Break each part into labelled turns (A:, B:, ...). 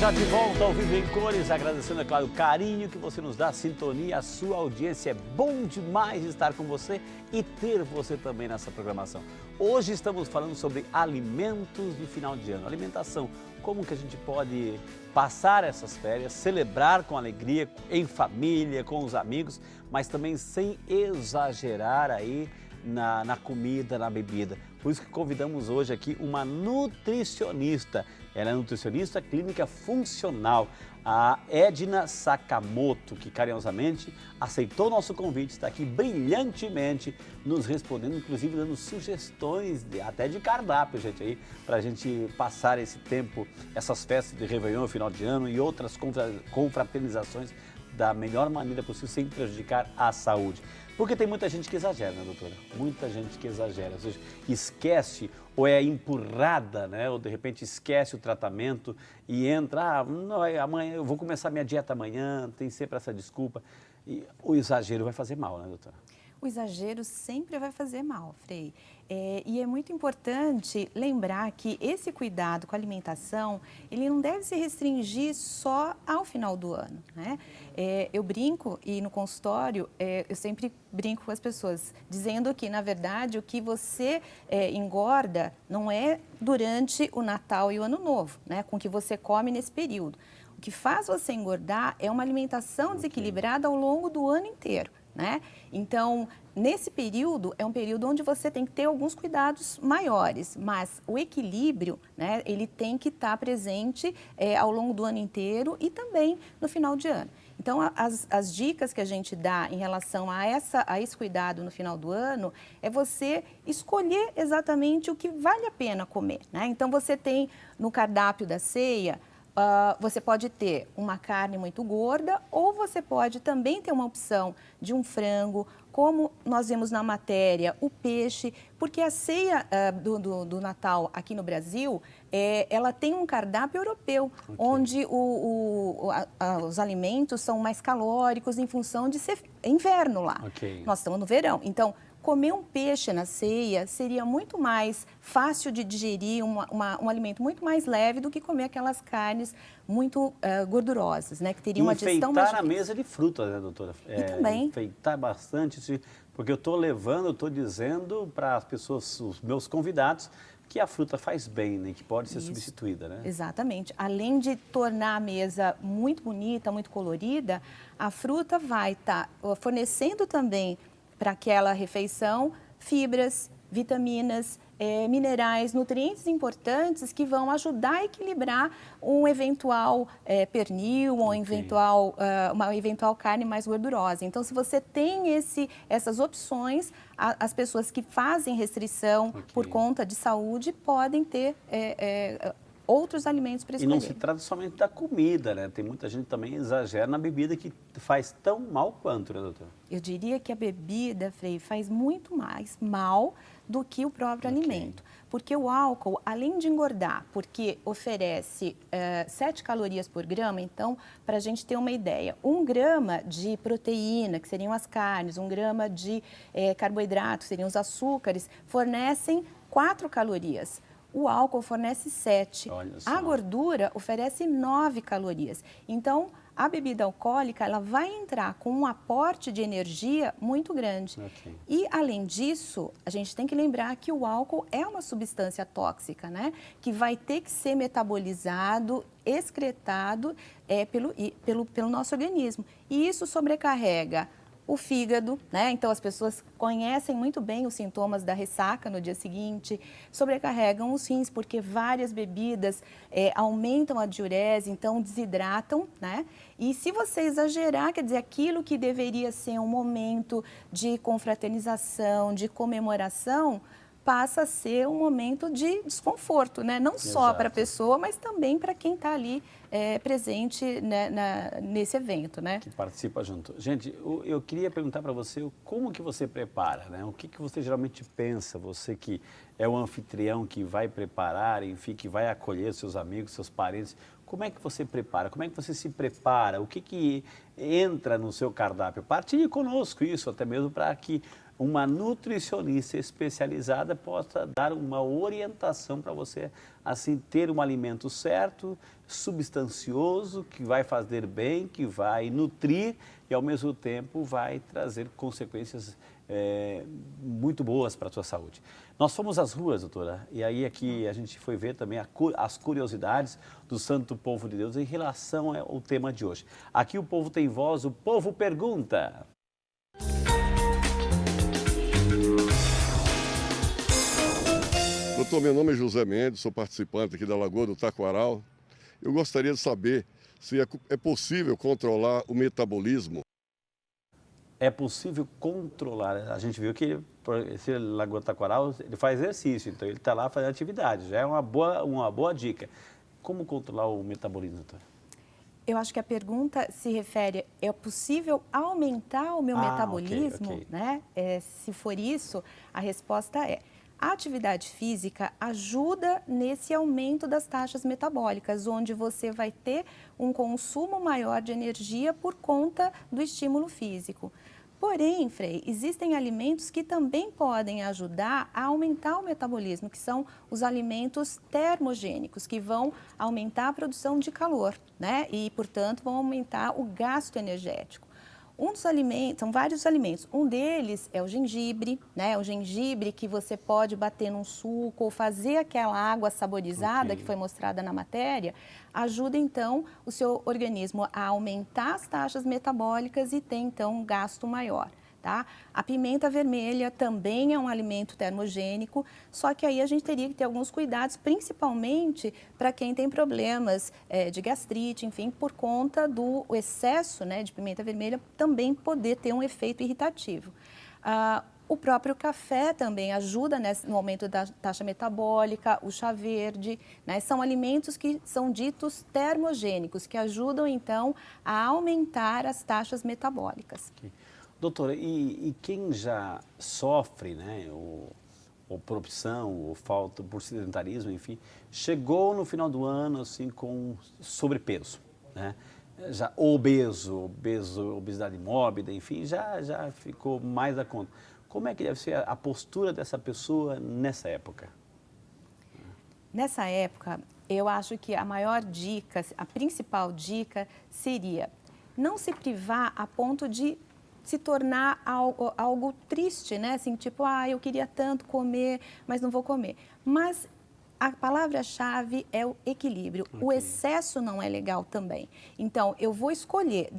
A: Já de volta ao Vivo em Cores, agradecendo, é claro, o carinho que você nos dá, a sintonia, a sua audiência. É bom demais estar com você e ter você também nessa programação. Hoje estamos falando sobre alimentos de final de ano, alimentação. Como que a gente pode passar essas férias, celebrar com alegria, em família, com os amigos, mas também sem exagerar aí na comida, na bebida. Por isso que convidamos hoje aqui uma nutricionista. Ela é nutricionista clínica funcional, a Edna Sakamoto, que carinhosamente aceitou o nosso convite, está aqui brilhantemente nos respondendo, inclusive dando sugestões até de cardápio, gente, aí, para a gente passar esse tempo, essas festas de Réveillon, final de ano e outras confraternizações da melhor maneira possível, sem prejudicar a saúde. Porque tem muita gente que exagera, né, doutora? Muita gente que exagera, ou seja, esquece ou é empurrada, né? Ou de repente esquece o tratamento e entra, não, amanhã eu vou começar minha dieta amanhã, tem sempre essa desculpa. E o exagero vai fazer mal, né, doutora?
B: O exagero sempre vai fazer mal, Frei. E é muito importante lembrar que esse cuidado com a alimentação, ele não deve se restringir só ao final do ano, né? Eu brinco e no consultório, eu sempre brinco com as pessoas, dizendo que, na verdade, o que você engorda não é durante o Natal e o Ano Novo, né? Com o que você come nesse período. O que faz você engordar é uma alimentação desequilibrada ao longo do ano inteiro, né? Então, nesse período, é um período onde você tem que ter alguns cuidados maiores, mas o equilíbrio, né, ele tem que estar presente ao longo do ano inteiro e também no final de ano. Então, as dicas que a gente dá em relação a esse cuidado no final do ano é você escolher exatamente o que vale a pena comer, né? Então, você tem no cardápio da ceia, você pode ter uma carne muito gorda ou você pode também ter uma opção de um frango, como nós vimos na matéria, o peixe, porque a ceia do Natal aqui no Brasil, ela tem um cardápio europeu, onde os alimentos são mais calóricos em função de ser inverno lá. Nós estamos no verão, então comer um peixe na ceia seria muito mais fácil de digerir, um alimento muito mais leve do que comer aquelas carnes muito gordurosas, né? Que teriam uma digestão mais difícil.
A: Enfeitar a mesa de frutas, né, doutora?
B: E também.
A: Enfeitar bastante, porque eu estou dizendo para as pessoas, os meus convidados, que a fruta faz bem, né? Que pode ser substituída, né?
B: Exatamente. Além de tornar a mesa muito bonita, muito colorida, a fruta vai estar fornecendo também para aquela refeição fibras, vitaminas, minerais, nutrientes importantes que vão ajudar a equilibrar um eventual pernil ou uma eventual carne mais gordurosa. Então, se você tem essas opções, as pessoas que fazem restrição por conta de saúde podem ter outros alimentos para escolher.
A: E não se trata somente da comida, né? Tem muita gente que também exagera na bebida que faz tão mal quanto, né, doutora?
B: Eu diria que a bebida, Frei, faz muito mais mal do que o próprio alimento. Porque o álcool, além de engordar, porque oferece 7 calorias por grama, então, para a gente ter uma ideia, 1 grama de proteína, que seriam as carnes, 1 grama de carboidrato, seriam os açúcares, fornecem 4 calorias. O álcool fornece 7. A gordura oferece 9 calorias. Então, a bebida alcoólica, ela vai entrar com um aporte de energia muito grande. E, além disso, a gente tem que lembrar que o álcool é uma substância tóxica, né? Que vai ter que ser metabolizado, excretado pelo nosso organismo. E isso sobrecarrega o fígado, né? Então as pessoas conhecem muito bem os sintomas da ressaca no dia seguinte, sobrecarregam os rins porque várias bebidas aumentam a diurese, então desidratam, né? E se você exagerar, quer dizer, aquilo que deveria ser um momento de confraternização, de comemoração, passa a ser um momento de desconforto, né? Não só para a pessoa, mas também para quem está ali presente, né, nesse evento, né?
A: Que participa junto. Gente, eu queria perguntar para você como que você prepara, né? O que você geralmente pensa, você que é o anfitrião que vai preparar, enfim, que vai acolher seus amigos, seus parentes. Como é que você prepara? Como é que você se prepara? O que entra no seu cardápio? Partilhe conosco isso, até mesmo para que uma nutricionista especializada possa dar uma orientação para você, assim, ter um alimento certo, substancioso, que vai fazer bem, que vai nutrir e, ao mesmo tempo, vai trazer consequências muito boas para a sua saúde. Nós fomos às ruas, doutora, e aí aqui a gente foi ver também as curiosidades do Santo Povo de Deus em relação ao tema de hoje. Aqui o povo tem voz, o povo pergunta.
C: Doutor, meu nome é José Mendes, sou participante aqui da Lagoa do Taquaral. Eu gostaria de saber se é possível controlar o metabolismo.
A: É possível controlar. A gente viu que esse Lagoa do Taquaral, ele faz exercício, então ele está lá fazendo atividade. Já é uma boa dica. Como controlar o metabolismo, doutor?
B: Eu acho que a pergunta se refere, é possível aumentar o meu metabolismo?
A: Ok.
B: Né? Se for isso, a resposta é: a atividade física ajuda nesse aumento das taxas metabólicas, onde você vai ter um consumo maior de energia por conta do estímulo físico. Porém, Frei, existem alimentos que também podem ajudar a aumentar o metabolismo, que são os alimentos termogênicos, que vão aumentar a produção de calor, né? E, portanto, vão aumentar o gasto energético. Um dos alimentos, são vários alimentos, um deles é o gengibre, né? O gengibre que você pode bater num suco ou fazer aquela água saborizada que foi mostrada na matéria, ajuda então o seu organismo a aumentar as taxas metabólicas e ter então um gasto maior. Tá? A pimenta vermelha também é um alimento termogênico, só que aí a gente teria que ter alguns cuidados, principalmente para quem tem problemas de gastrite, enfim, por conta do excesso, né, de pimenta vermelha também poder ter um efeito irritativo. O próprio café também ajuda no aumento da taxa metabólica, o chá verde, né? São alimentos que são ditos termogênicos, que ajudam então a aumentar as taxas metabólicas.
A: Okay. Doutora, e quem já sofre, né, ou por opção, ou falta, por sedentarismo, enfim, chegou no final do ano assim com sobrepeso, né? Já obesidade mórbida, enfim, já ficou mais da conta. Como é que deve ser a postura dessa pessoa nessa época?
B: Nessa época, eu acho que a maior dica, a principal dica seria não se privar a ponto de se tornar algo triste, né? Assim, tipo, eu queria tanto comer, mas não vou comer. Mas a palavra-chave é o equilíbrio. Okay. O excesso não é legal também. Então, eu vou escolher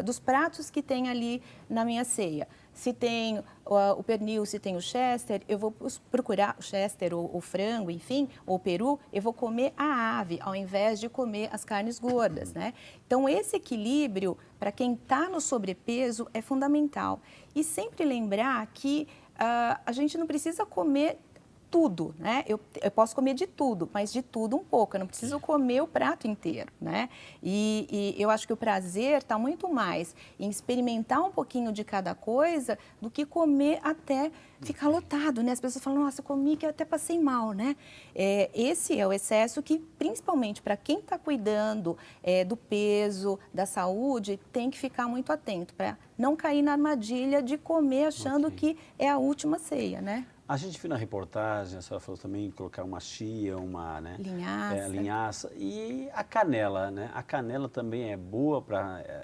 B: dos pratos que tem ali na minha ceia. Se tem o pernil, se tem o chester, eu vou procurar o chester, ou o frango, enfim, ou o peru, eu vou comer a ave, ao invés de comer as carnes gordas, né? Então, esse equilíbrio, para quem está no sobrepeso, é fundamental. E sempre lembrar que a gente não precisa comer tudo, né? Eu posso comer de tudo, mas de tudo um pouco. Eu não preciso comer o prato inteiro, né? E eu acho que o prazer está muito mais em experimentar um pouquinho de cada coisa do que comer até ficar lotado, né? As pessoas falam, nossa, eu comi que até passei mal, né? Esse é o excesso que, principalmente para quem está cuidando do peso, da saúde, tem que ficar muito atento para não cair na armadilha de comer achando que é a última ceia, né?
A: A gente viu na reportagem, a senhora falou também, colocar uma chia, né? Linhaça. E a canela, né? A canela também é boa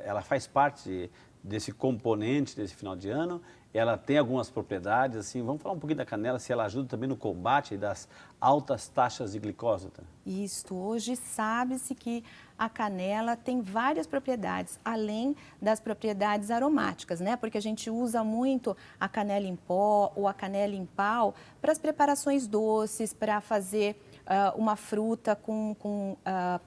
A: ela faz parte desse componente desse final de ano. Ela tem algumas propriedades, assim, vamos falar um pouquinho da canela, se ela ajuda também no combate das altas taxas de glicose. Tá?
B: Isso, hoje sabe-se que a canela tem várias propriedades, além das propriedades aromáticas, né? Porque a gente usa muito a canela em pó ou a canela em pau para as preparações doces, para fazer uma fruta com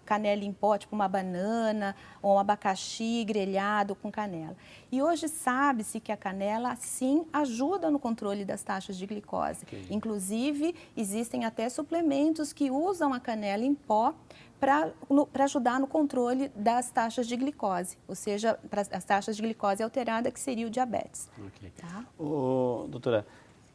B: canela em pó, tipo uma banana ou um abacaxi grelhado com canela. E hoje sabe-se que a canela, sim, ajuda no controle das taxas de glicose. Okay. Inclusive, existem até suplementos que usam a canela em pó para ajudar no controle das taxas de glicose, ou seja, as taxas de glicose alterada, que seria o diabetes.
A: Okay. Tá? Doutora,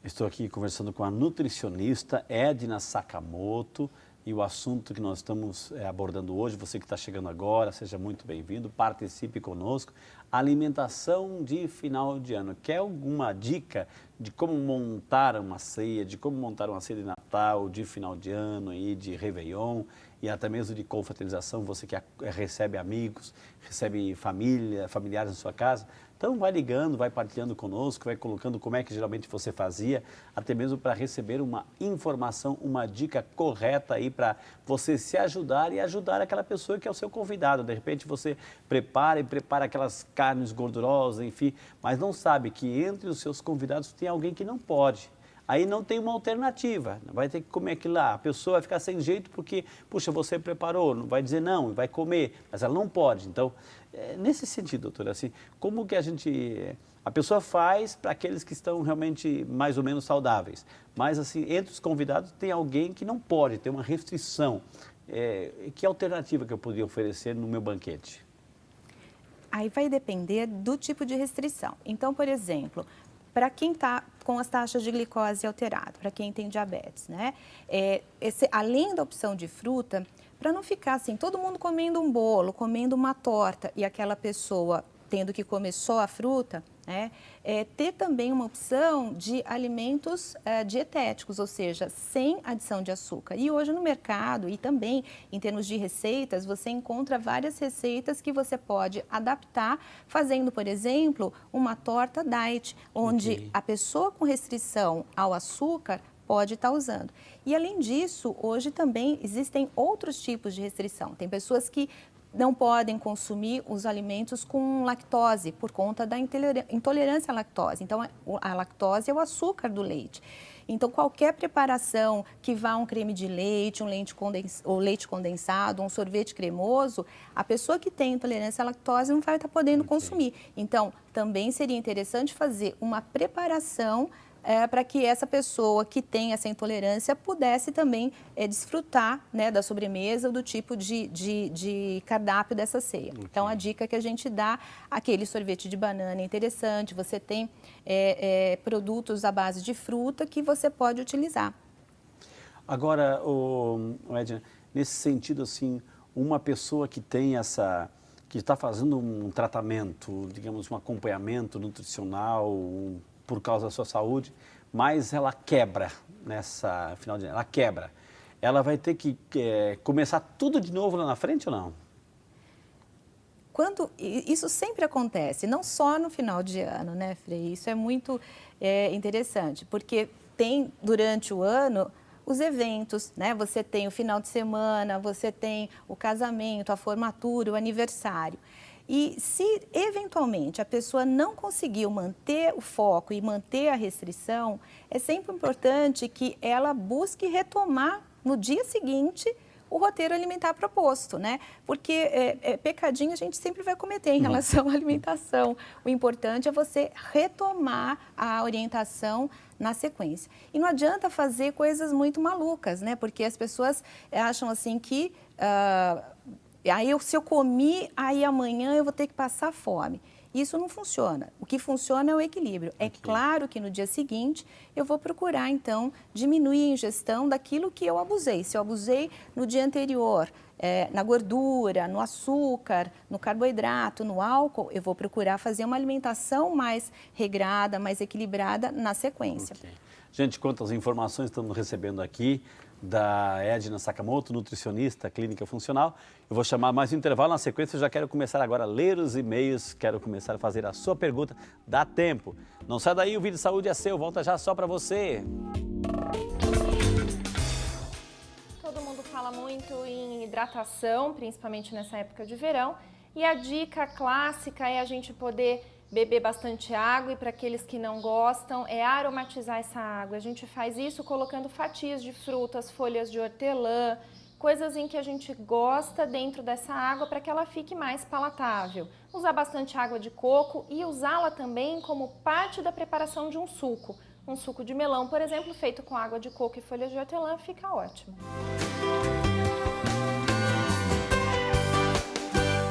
A: estou aqui conversando com a nutricionista Edna Sakamoto, E o assunto que nós estamos abordando hoje, você que está chegando agora, seja muito bem-vindo, participe conosco. Alimentação de final de ano. Quer alguma dica de como montar uma ceia, de como montar uma ceia de Natal, de final de ano, aí, de Réveillon e até mesmo de confraternização, você que recebe amigos, recebe familiares na sua casa? Então vai ligando, vai partilhando conosco, vai colocando como é que geralmente você fazia, até mesmo para receber uma informação, uma dica correta aí para você se ajudar e ajudar aquela pessoa que é o seu convidado. De repente você prepara aquelas carnes gordurosas, enfim, mas não sabe que entre os seus convidados tem alguém que não pode. Aí não tem uma alternativa, vai ter que comer aquilo lá. A pessoa vai ficar sem jeito porque, puxa, você preparou, não vai dizer não, vai comer, mas ela não pode. Então, nesse sentido, doutora, assim, como que a pessoa faz para aqueles que estão realmente mais ou menos saudáveis? Mas, assim, entre os convidados tem alguém que não pode, tem uma restrição. Que alternativa que eu poderia oferecer no meu banquete?
B: Aí vai depender do tipo de restrição. Então, por exemplo, para quem está com as taxas de glicose alteradas, para quem tem diabetes, né? Além da opção de fruta, para não ficar assim, todo mundo comendo um bolo, comendo uma torta e aquela pessoa tendo que comer só a fruta, né? Ter também uma opção de alimentos dietéticos, ou seja, sem adição de açúcar. E hoje no mercado e também em termos de receitas, você encontra várias receitas que você pode adaptar, fazendo, por exemplo, uma torta diet, onde a pessoa com restrição ao açúcar pode estar usando. E além disso, hoje também existem outros tipos de restrição. Tem pessoas que não podem consumir os alimentos com lactose por conta da intolerância à lactose. Então, a lactose é o açúcar do leite. Então, qualquer preparação que vá um creme de leite, ou leite condensado, um sorvete cremoso, a pessoa que tem intolerância à lactose não vai estar podendo consumir. Então, também seria interessante fazer uma preparação para que essa pessoa que tem essa intolerância pudesse também desfrutar, né, da sobremesa ou do tipo de cardápio dessa ceia. Então, a dica que a gente dá, aquele sorvete de banana é interessante, você tem produtos à base de fruta que você pode utilizar.
A: Agora, Edna, nesse sentido, assim, uma pessoa que tem que está fazendo um tratamento, digamos, um acompanhamento nutricional, por causa da sua saúde, mas ela quebra nessa final de ano, ela quebra. Ela vai ter que começar tudo de novo lá na frente ou não?
B: Isso sempre acontece, não só no final de ano, né, Frei? Isso é muito interessante, porque tem durante o ano os eventos, né? Você tem o final de semana, você tem o casamento, a formatura, o aniversário. E se, eventualmente, a pessoa não conseguiu manter o foco e manter a restrição, é sempre importante que ela busque retomar no dia seguinte o roteiro alimentar proposto, né? Porque pecadinho a gente sempre vai cometer em relação à alimentação. O importante é você retomar a orientação na sequência. E não adianta fazer coisas muito malucas, né? Porque as pessoas acham assim que... Aí, se eu comi, aí amanhã eu vou ter que passar fome. Isso não funciona. O que funciona é o equilíbrio. É claro que no dia seguinte eu vou procurar, então, diminuir a ingestão daquilo que eu abusei. Se eu abusei no dia anterior, na gordura, no açúcar, no carboidrato, no álcool, eu vou procurar fazer uma alimentação mais regrada, mais equilibrada na sequência.
A: Gente, quantas informações estamos recebendo aqui da Edna Sakamoto, nutricionista clínica funcional. Eu vou chamar mais um intervalo, na sequência eu já quero começar agora a ler os e-mails, quero começar a fazer a sua pergunta, dá tempo. Não sai daí, o Vídeo Saúde é seu, volta já só para você.
D: Todo mundo fala muito em hidratação, principalmente nessa época de verão, e a dica clássica é a gente poder beber bastante água, e para aqueles que não gostam, é aromatizar essa água. A gente faz isso colocando fatias de frutas, folhas de hortelã, coisas em que a gente gosta dentro dessa água para que ela fique mais palatável. Usar bastante água de coco e usá-la também como parte da preparação de um suco. Um suco de melão, por exemplo, feito com água de coco e folhas de hortelã, fica ótimo.